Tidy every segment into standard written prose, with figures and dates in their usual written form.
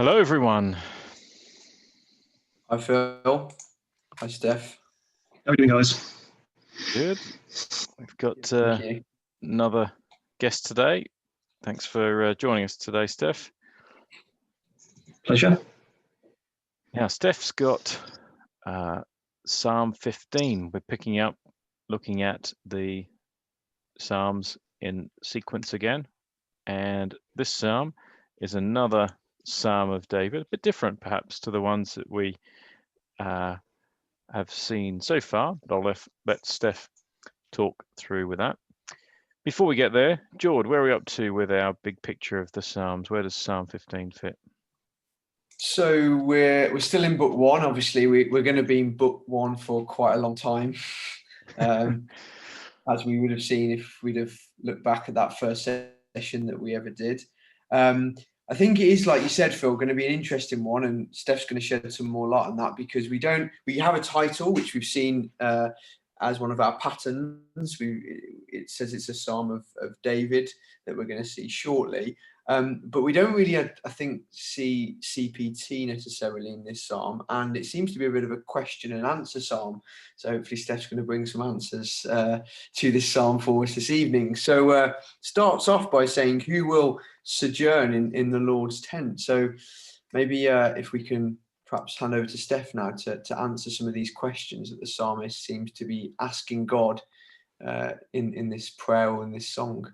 Hello, everyone. Hi, Phil. Hi, Steph. How are you doing, guys? Good. We've got Thank you. another guest today. Thanks for joining us today, Steph. Pleasure. Now, Steph's got Psalm 15. We're picking up, looking at the Psalms in sequence again. And this Psalm is another Psalm of David, a bit different perhaps to the ones that we have seen so far, but I'll let Steph talk through with that. Before we get there, Jord, where are we up to with our big picture of the Psalms? Where does Psalm 15 fit? So we're still in book one. Obviously, we're going to be in book one for quite a long time, as we would have seen if we'd have looked back at that first session that we ever did. I think it is, like you said, Phil, going to be an interesting one, and Steph's going to shed some more light on that because we have a title which we've seen as one of our patterns. It says it's a Psalm of David that we're going to see shortly. But we don't really, I think, see CPT necessarily in this Psalm, and it seems to be a bit of a question and answer Psalm. So hopefully Steph's going to bring some answers to this Psalm for us this evening. So starts off by saying, who will sojourn in the Lord's tent? So maybe if we can perhaps hand over to Steph now to answer some of these questions that the psalmist seems to be asking God in this prayer or in this song.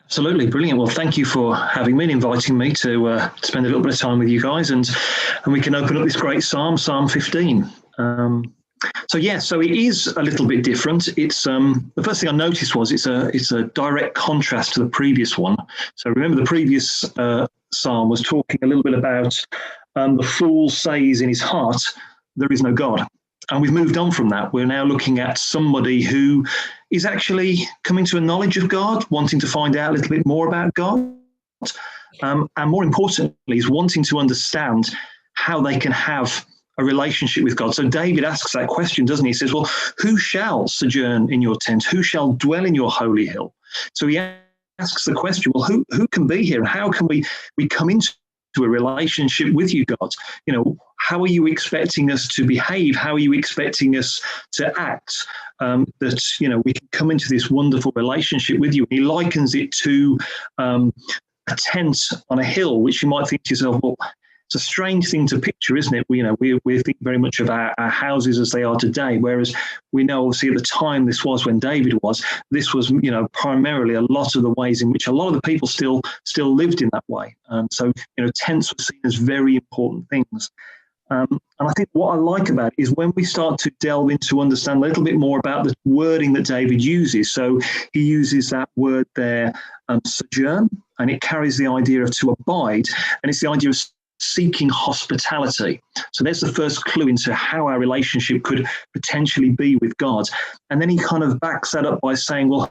Absolutely, brilliant. Well, thank you for having me and inviting me to spend a little bit of time with you guys, and we can open up this great Psalm, Psalm 15. So it is a little bit different. It's the first thing I noticed was it's a direct contrast to the previous one. So remember, the previous Psalm was talking a little bit about the fool says in his heart, there is no God. And we've moved on from that. We're now looking at somebody who is actually coming to a knowledge of God, wanting to find out a little bit more about God. And more importantly, is wanting to understand how they can have a relationship with God. So David asks that question, doesn't he? He says, well, who shall sojourn in your tent? Who shall dwell in your holy hill? So he asks the question, well, who can be here? And how can we come into a relationship with you, God? You know, how are you expecting us to behave? How are you expecting us to act? That, you know, we can come into this wonderful relationship with you. He likens it to a tent on a hill, which you might think to yourself, well, it's a strange thing to picture, isn't it? We think very much of our houses as they are today, whereas we know obviously at the time this was primarily a lot of the ways in which a lot of the people still lived in that way. So tents were seen as very important things. And I think what I like about it is when we start to delve into understand a little bit more about the wording that David uses. So he uses that word there, sojourn, and it carries the idea of to abide, and it's the idea of seeking hospitality. So there's the first clue into how our relationship could potentially be with God. And then he kind of backs that up by saying, well,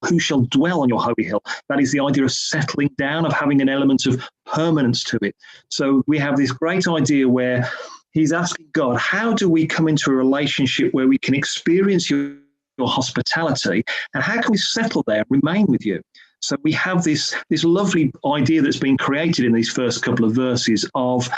who shall dwell on your holy hill? That is the idea of settling down, of having an element of permanence to it. So we have this great idea where he's asking God, how do we come into a relationship where we can experience your hospitality, and how can we settle there and remain with you? So we have this lovely idea that's been created in these first couple of verses of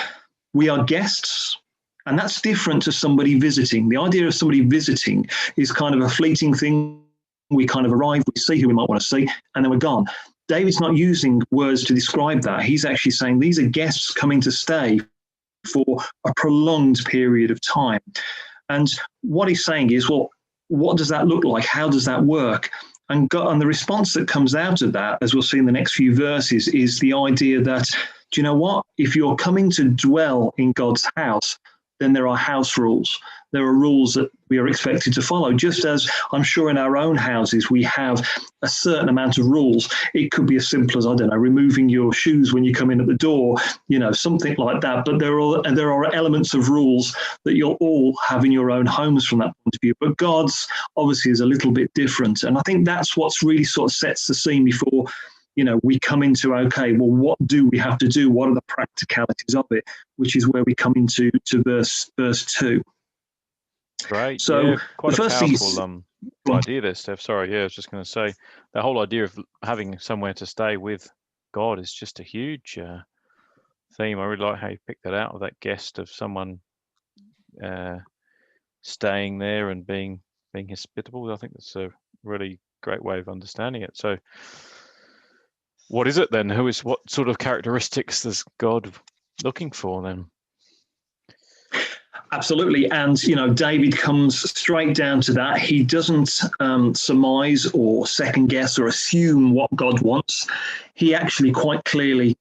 we are guests, and that's different to somebody visiting. The idea of somebody visiting is kind of a fleeting thing. We kind of arrive, we see who we might want to see, and then we're gone. David's not using words to describe that. He's actually saying these are guests coming to stay for a prolonged period of time. And what he's saying is, well, what does that look like? How does that work? And the response that comes out of that, as we'll see in the next few verses, is the idea that, do you know what? If you're coming to dwell in God's house, then there are house rules. There are rules that we are expected to follow, just as I'm sure in our own houses we have a certain amount of rules. It could be as simple as, I don't know, removing your shoes when you come in at the door, something like that. But there are elements of rules that you'll all have in your own homes from that point of view. But God's obviously is a little bit different. And I think that's what's really sort of sets the scene before we come into, okay, well, what do we have to do? What are the practicalities of it? Which is where we come into verse 2. Right. So yeah, quite the a first powerful idea there, Steph. Sorry, I was just going to say the whole idea of having somewhere to stay with God is just a huge theme. I really like how you picked that out of that guest of someone staying there and being hospitable. I think that's a really great way of understanding it. So what is it then? What sort of characteristics is God looking for then? Absolutely. And, David comes straight down to that. He doesn't surmise or second guess or assume what God wants. He actually quite clearly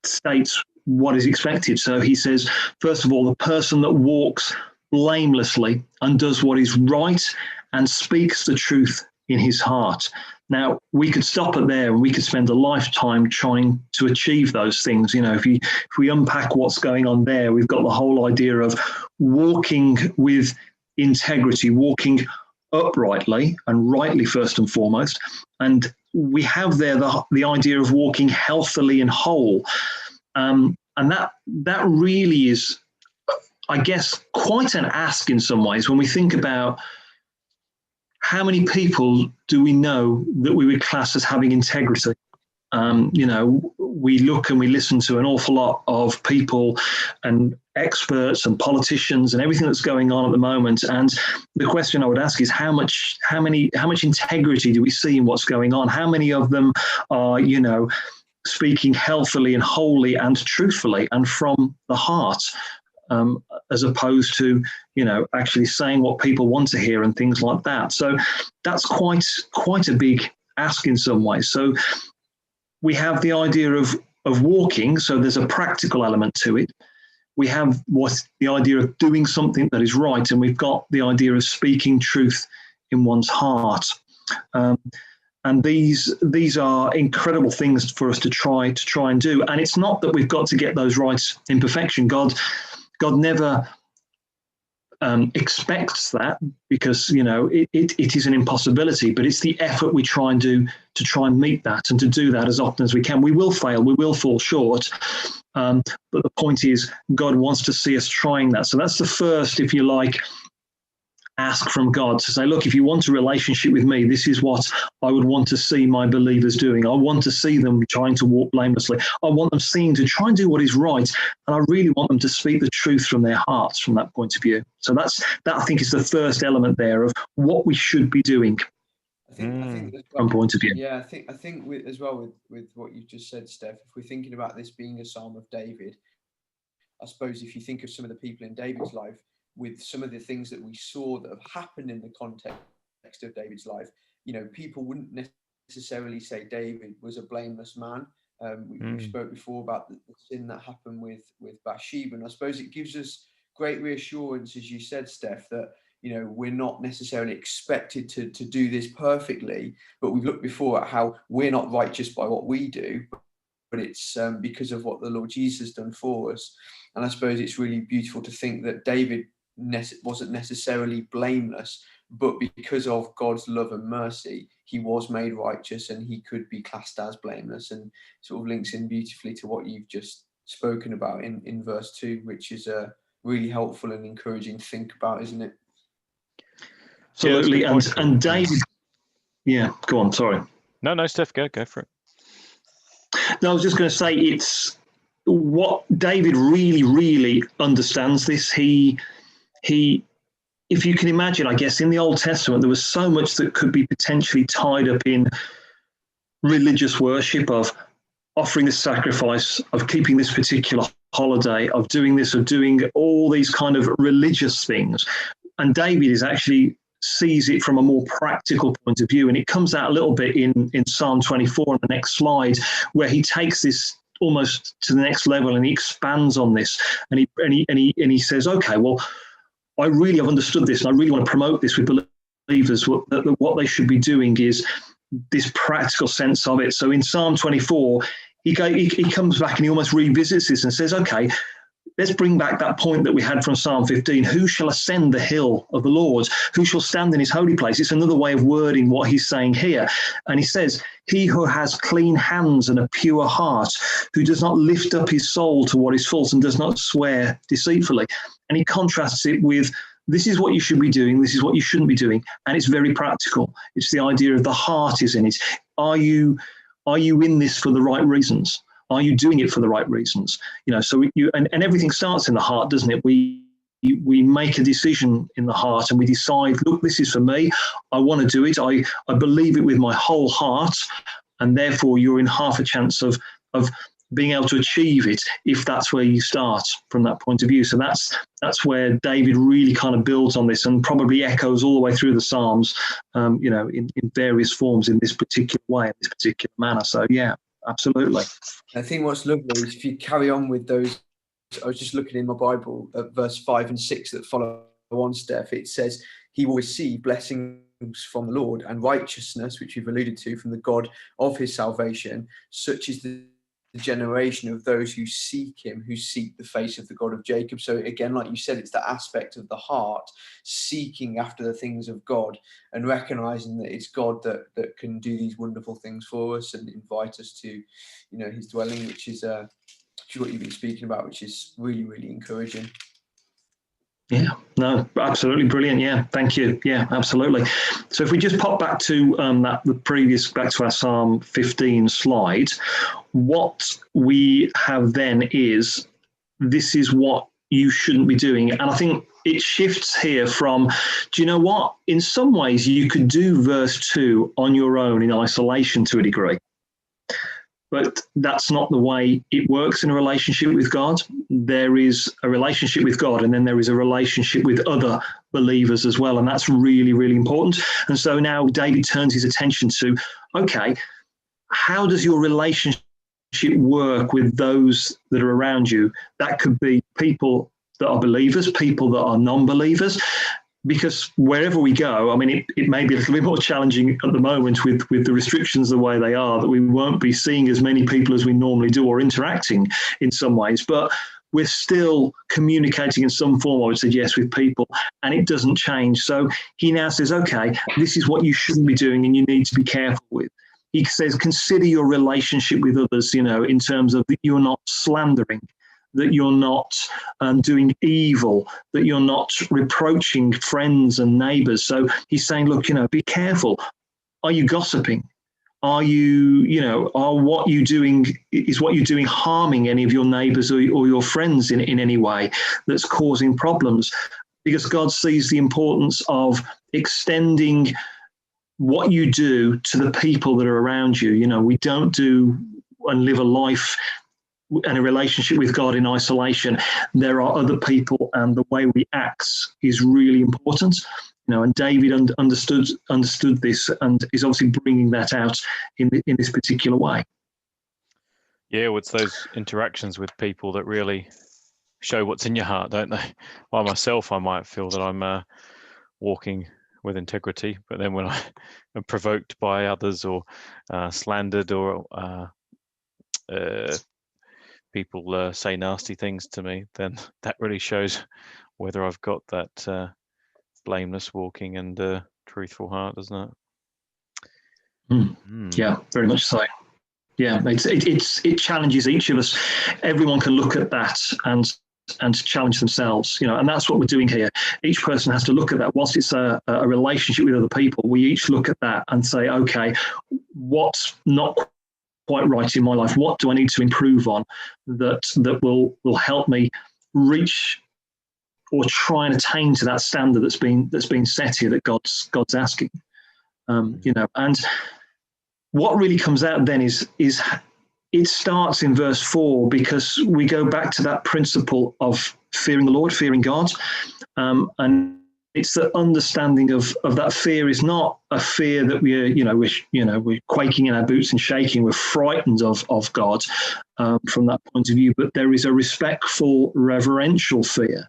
states what is expected. So he says, first of all, the person that walks blamelessly and does what is right and speaks the truth in his heart. Now, we could stop it there and we could spend a lifetime trying to achieve those things. If we unpack what's going on there, we've got the whole idea of walking with integrity, walking uprightly and rightly first and foremost. And we have there the idea of walking healthily and whole. And that really is, I guess, quite an ask in some ways when we think about how many people do we know that we would class as having integrity? We look and we listen to an awful lot of people and experts and politicians and everything that's going on at the moment. And the question I would ask is how much integrity do we see in what's going on? How many of them are, speaking healthily and wholly and truthfully and from the heart? As opposed to, actually saying what people want to hear and things like that. So that's quite a big ask in some ways. So we have the idea of walking. So there's a practical element to it. We have the idea of doing something that is right, and we've got the idea of speaking truth in one's heart. And these are incredible things for us to try and do. And it's not that we've got to get those right in perfection. God never expects that, because it is an impossibility, but it's the effort we try and do to try and meet that and to do that as often as we can. We will fail, we will fall short, but the point is God wants to see us trying that. So that's the first, if you like, ask from God, to say, look, if you want a relationship with me, this is what I would want to see my believers doing. I want to see them trying to walk blamelessly. I want them seeing to try and do what is right. And I really want them to speak the truth from their hearts from that point of view. So that I think is the first element there of what we should be doing. I think from point of view. Yeah, I think with what you've just said, Steph, if we're thinking about this being a Psalm of David, I suppose if you think of some of the people in David's life, with some of the things that we saw that have happened in the context of David's life, people wouldn't necessarily say David was a blameless man. We spoke before about the sin that happened with Bathsheba, and I suppose it gives us great reassurance, as you said, Steph, that we're not necessarily expected to do this perfectly, but we've looked before at how we're not righteous by what we do, but it's because of what the Lord Jesus has done for us. And I suppose it's really beautiful to think that David wasn't necessarily blameless, but because of God's love and mercy, he was made righteous and he could be classed as blameless, and sort of links in beautifully to what you've just spoken about in verse 2, which is really helpful and encouraging to think about, isn't it? Absolutely. And David, yeah, go on, sorry. No, Steph, go for it. No, I was just going to say, it's what David really, really understands this. He, if you can imagine, I guess in the Old Testament, there was so much that could be potentially tied up in religious worship, of offering this sacrifice, of keeping this particular holiday, of doing this, of doing all these kind of religious things. And David sees it from a more practical point of view. And it comes out a little bit in Psalm 24 on the next slide, where he takes this almost to the next level and he expands on this. And he says, okay, well, I really have understood this, and I really want to promote this with believers. What they should be doing is this practical sense of it. So in Psalm 24, he comes back and he almost revisits this and says, okay, let's bring back that point that we had from Psalm 15. Who shall ascend the hill of the Lord? Who shall stand in his holy place? It's another way of wording what he's saying here. And he says, he who has clean hands and a pure heart, who does not lift up his soul to what is false and does not swear deceitfully. And he contrasts it with, this is what you should be doing, this is what you shouldn't be doing. And it's very practical. It's the idea of the heart is in it. Are you in this for the right reasons? Are you doing it for the right reasons? So and everything starts in the heart, doesn't it? We make a decision in the heart and we decide, look, this is for me. I want to do it. I believe it with my whole heart. And therefore you're in half a chance of being able to achieve it if that's where you start from that point of view. So that's where David really kind of builds on this and probably echoes all the way through the Psalms, in various forms in this particular way, in this particular manner. So yeah, absolutely. I think what's lovely is if you carry on with those, I was just looking in my Bible at verse 5 and 6 that follow on, Steph. It says, he will receive blessings from the Lord and righteousness, which we've alluded to, from the God of his salvation. Such is the generation of those who seek him, who seek the face of the God of Jacob. So again, like you said, it's that aspect of the heart, seeking after the things of God and recognizing that it's God that can do these wonderful things for us and invite us to, his dwelling, which is what you've been speaking about, which is really, really encouraging. Yeah, no, absolutely brilliant. Yeah, thank you. Yeah, absolutely. So if we just pop back to back to our Psalm 15 slide, what we have then is, this is what you shouldn't be doing. And I think it shifts here from, do you know what? In some ways, you could do verse 2 on your own in isolation to a degree. But that's not the way it works in a relationship with God. There is a relationship with God, and then there is a relationship with other believers as well. And that's really, really important. And so now David turns his attention to, okay, how does your relationship work with those that are around you? That could be people that are believers, people that are non-believers. Because wherever we go, I mean, it may be a little bit more challenging at the moment with the restrictions the way they are, that we won't be seeing as many people as we normally do or interacting in some ways, but we're still communicating in some form, I would suggest, with people, and it doesn't change. So he now says, okay, this is what you shouldn't be doing and you need to be careful with. He says, consider your relationship with others, in terms of that you're not slandering, that you're not doing evil, that you're not reproaching friends and neighbours. So he's saying, look, be careful. Are you gossiping? Are you, are what you're doing harming any of your neighbours or your friends in any way that's causing problems? Because God sees the importance of extending what you do to the people that are around you. We don't do and live a life and a relationship with God in isolation. There are other people, and the way we act is really important. And David understood this, and is obviously bringing that out in this particular way. Yeah, well, it's those interactions with people that really show what's in your heart, don't they? By myself, I might feel that I'm walking with integrity, but then when I am provoked by others or slandered or people say nasty things to me, then that really shows whether I've got that blameless walking and truthful heart, doesn't it? Yeah, very much so. Yeah, it challenges each of us. Everyone can look at that and challenge themselves, and that's what we're doing here. Each person has to look at that. Whilst it's a relationship with other people, we each look at that and say, okay, what's not quite right in my life? What do I need to improve on that will help me reach or try and attain to that standard that's been set here that God's asking? And what really comes out then is it starts in verse 4, because we go back to that principle of fearing the Lord, fearing God, and it's the understanding of that fear is not a fear that we're quaking in our boots and shaking. We're frightened of God from that point of view, but there is a respectful, reverential fear.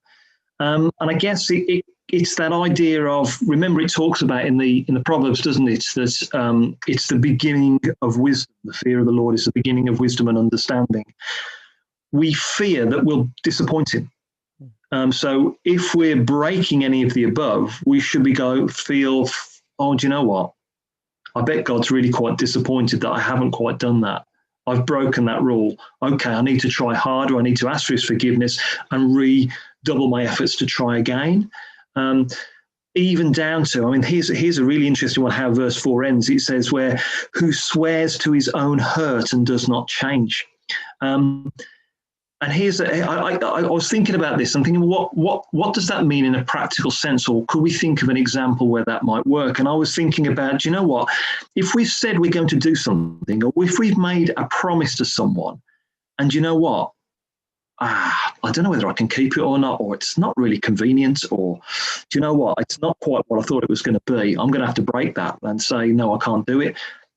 And I guess it's that idea of, remember, it talks about in the Proverbs, doesn't it, that it's the beginning of wisdom. The fear of the Lord is the beginning of wisdom and understanding. We fear that we'll disappoint him. So if we're breaking any of the above, we should feel, oh, do you know what? I bet God's really quite disappointed that I haven't quite done that. I've broken that rule. Okay, I need to try harder. I need to ask for his forgiveness and redouble my efforts to try again. Even down to, here's a really interesting one, how verse 4 ends. It says, who swears to his own hurt and does not change. And here's I was thinking about this. I'm thinking, what does that mean in a practical sense, or could we think of an example where that might work? And I was thinking about, you know what, if we've said we're going to do something, or if we've made a promise to someone, and you know what, I don't know whether I can keep it or not, or it's not really convenient, or do you know what, it's not quite what I thought it was going to be. I'm going to have to break that and say, no, I can't do it.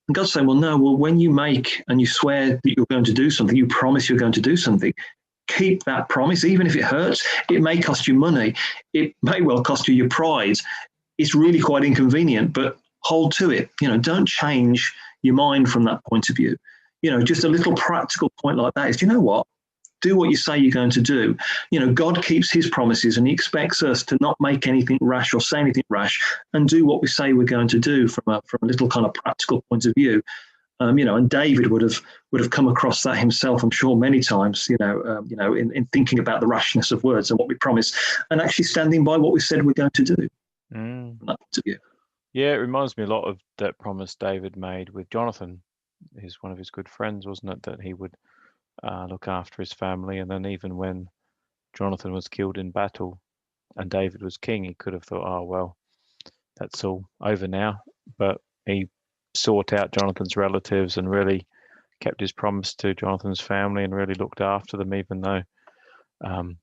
And God say, well, no, when you make and you swear that you're going to do something, you promise you're going to do something, keep that promise, even if it hurts. It may cost you money. It may well cost you your pride. It's really quite inconvenient, but hold to it. Don't change your mind from that point of view. Just a little practical point like that is, you know what? Do what you say you're going to do. God keeps his promises, and he expects us to not make anything rash or say anything rash, and do what we say we're going to do from a little kind of practical point of view. And David would have come across that himself, I'm sure, many times, in thinking about the rashness of words and what we promise, and actually standing by what we said we're going to do. From that point of view. Yeah, it reminds me a lot of that promise David made with Jonathan. He's one of his good friends, wasn't it, that he would look after his family. And then even when Jonathan was killed in battle and David was king, he could have thought, oh, well, that's all over now. But he sought out Jonathan's relatives and really kept his promise to Jonathan's family and really looked after them, even though, for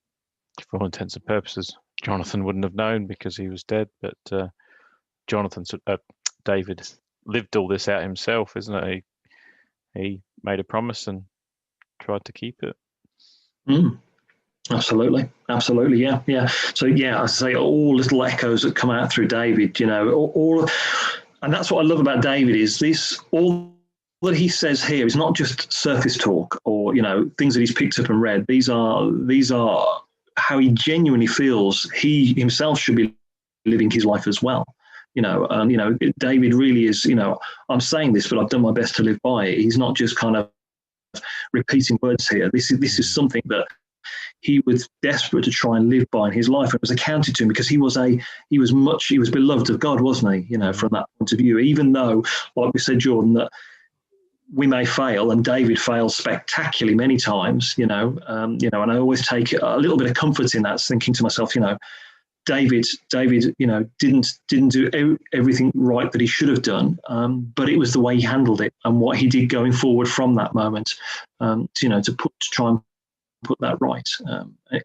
all intents and purposes, Jonathan wouldn't have known because he was dead. But David lived all this out himself, isn't it? He made a promise and tried to keep it. Absolutely, yeah. So I say all little echoes that come out through David, all, and that's what I love about David is this. All that he says here is not just surface talk or things that he's picked up and read. These are how he genuinely feels he himself should be living his life as well. David really is. I'm saying this, but I've done my best to live by it. He's not just kind of repeating words here. This is something that he was desperate to try and live by in his life, and it was accounted to him because he was beloved of God, wasn't he? From that point of view, even though, like we said, Jordan, that we may fail, and David fails spectacularly many times, and I always take a little bit of comfort in that, thinking to myself, David, didn't do everything right that he should have done, but it was the way he handled it and what he did going forward from that moment, to try and put that right.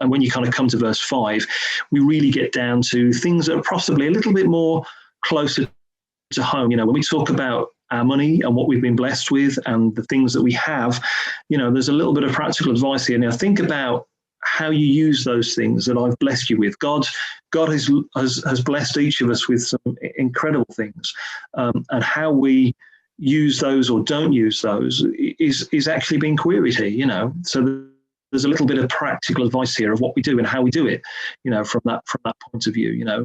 And when you kind of come to verse 5, we really get down to things that are possibly a little bit more closer to home. When we talk about our money and what we've been blessed with and the things that we have, there's a little bit of practical advice here. Now think about how you use those things that I've blessed you with. God has blessed each of us with some incredible things, and how we use those or don't use those is actually being queried here. So there's a little bit of practical advice here of what we do and how we do it. From that point of view.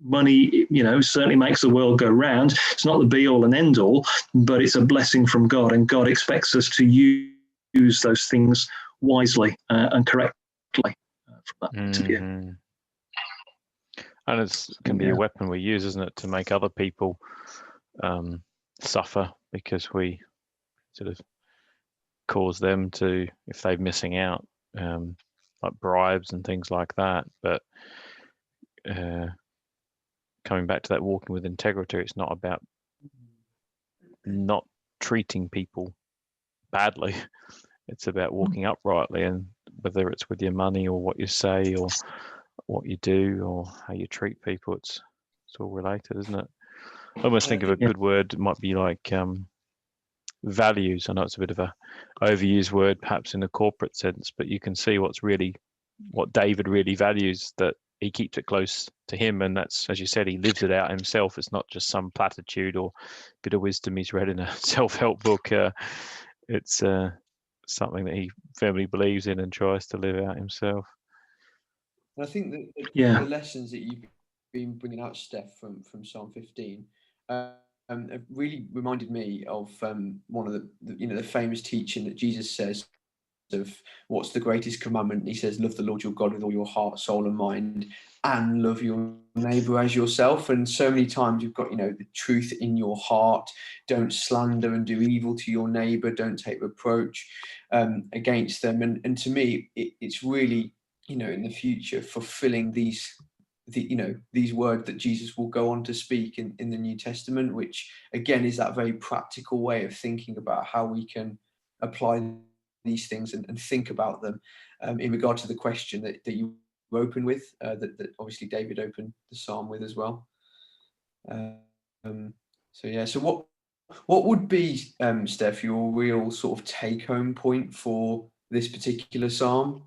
Money, certainly makes the world go round. It's not the be all and end all, but it's a blessing from God, and God expects us to use those things wisely and correctly from that point of view. And it can be a weapon we use, isn't it, to make other people suffer because we sort of cause them to, if they're missing out, like bribes and things like that. But coming back to that walking with integrity, it's not about not treating people badly. It's about walking uprightly, and whether it's with your money or what you say or what you do or how you treat people, it's all related, isn't it? I almost think of a good word. It might be like values. I know it's a bit of a overused word, perhaps in a corporate sense, but you can see what David really values, that he keeps it close to him, and that's, as you said, he lives it out himself. It's not just some platitude or bit of wisdom he's read in a self-help book. It's something that he firmly believes in and tries to live out himself. And I think that the lessons that you've been bringing out, Steph, from Psalm 15, have really reminded me of one of the famous teaching that Jesus says of what's the greatest commandment. He says, love the Lord your God with all your heart, soul and mind, and love your neighbor as yourself. And so many times you've got, the truth in your heart. Don't slander and do evil to your neighbor. Don't take reproach against them. And to me, it's really, in the future, fulfilling these words that Jesus will go on to speak in the New Testament, which again is that very practical way of thinking about how we can apply these things and think about them in regard to the question that you open with, that obviously David opened the psalm with as well. So what would be, Steph, your real sort of take-home point for this particular psalm?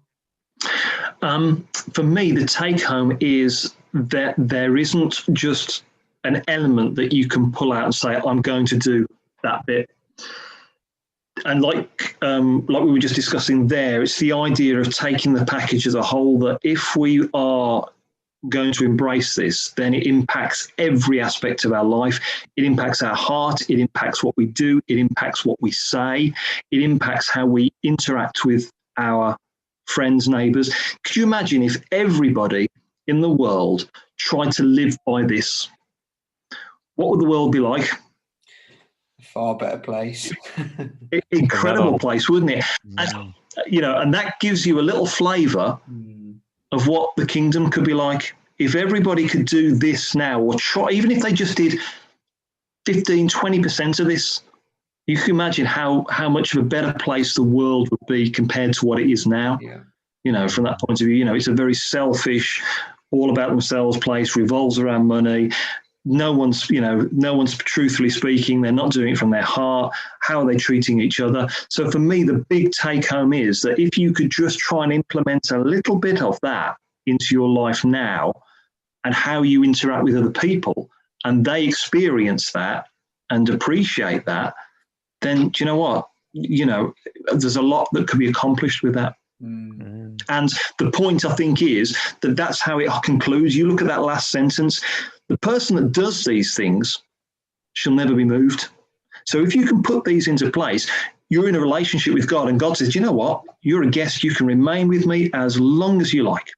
For me, the take-home is that there isn't just an element that you can pull out and say, I'm going to do that bit. And like we were just discussing there, it's the idea of taking the package as a whole, that if we are going to embrace this, then it impacts every aspect of our life. It impacts our heart. It impacts what we do. It impacts what we say. It impacts how we interact with our friends, neighbours. Could you imagine if everybody in the world tried to live by this? What would the world be like? A far better place. Incredible place, wouldn't it? Mm. And that gives you a little flavour of what the kingdom could be like. If everybody could do this now, or try, even if they just did 15, 20% of this, you can imagine how much of a better place the world would be compared to what it is now. Yeah. From that point of view, it's a very selfish, all about themselves place, revolves around money. No one's truthfully speaking, they're not doing it from their heart. How are they treating each other? So for me, the big take home is that if you could just try and implement a little bit of that into your life now, and how you interact with other people, and they experience that and appreciate that, then do you know what? There's a lot that could be accomplished with that. Mm. And the point, I think, is that that's how it concludes. You look at that last sentence, the person that does these things shall never be moved. So if you can put these into place, you're in a relationship with God, and God says, you know what? You're a guest. You can remain with me as long as you like.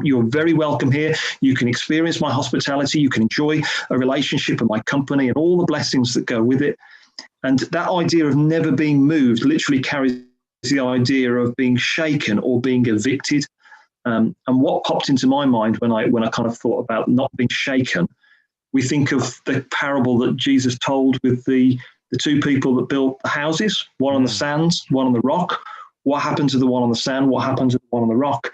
You're very welcome here. You can experience my hospitality. You can enjoy a relationship and my company and all the blessings that go with it. And that idea of never being moved literally carries the idea of being shaken or being evicted. And what popped into my mind when I kind of thought about not being shaken, we think of the parable that Jesus told with the two people that built the houses, one on the sands, one on the rock. What happened to the one on the sand? What happened to the one on the rock?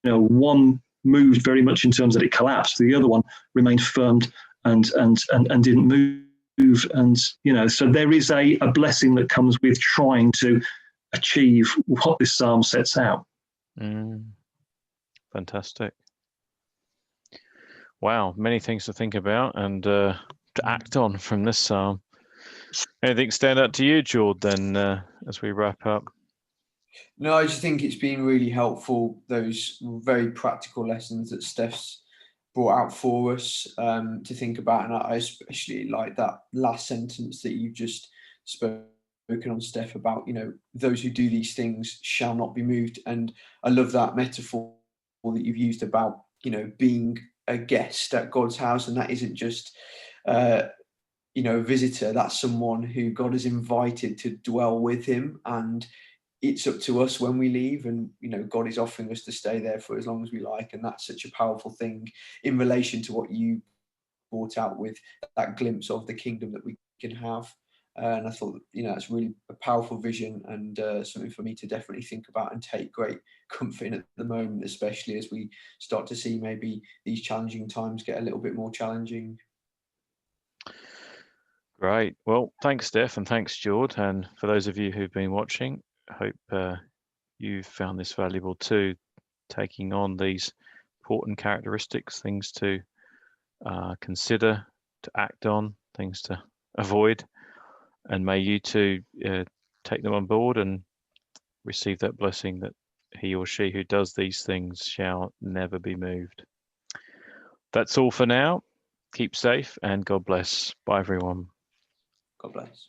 One moved very much in terms that it collapsed. The other one remained firm and didn't move. And so there is a blessing that comes with trying to achieve what this psalm sets out. Fantastic. Wow, many things to think about and to act on from this psalm. Anything stand out to you, Jord, then, as we wrap up? No, I just think it's been really helpful, those very practical lessons that Steph's brought out for us to think about. And I especially like that last sentence that you've just spoken on, Steph, about, those who do these things shall not be moved. And I love that metaphor that you've used about, being a guest at God's house. And that isn't just, a visitor. That's someone who God has invited to dwell with him. And it's up to us when we leave, and God is offering us to stay there for as long as we like. And that's such a powerful thing in relation to what you brought out with that glimpse of the kingdom that we can have. And I thought, it's really a powerful vision, and something for me to definitely think about and take great comfort in at the moment, especially as we start to see maybe these challenging times get a little bit more challenging. Great. Well, thanks, Steph, and thanks, Jord. And for those of you who've been watching, I hope you've found this valuable too, taking on these important characteristics, things to consider, to act on, things to avoid. And may you too take them on board and receive that blessing that he or she who does these things shall never be moved. That's all for now. Keep safe and God bless. Bye, everyone. God bless.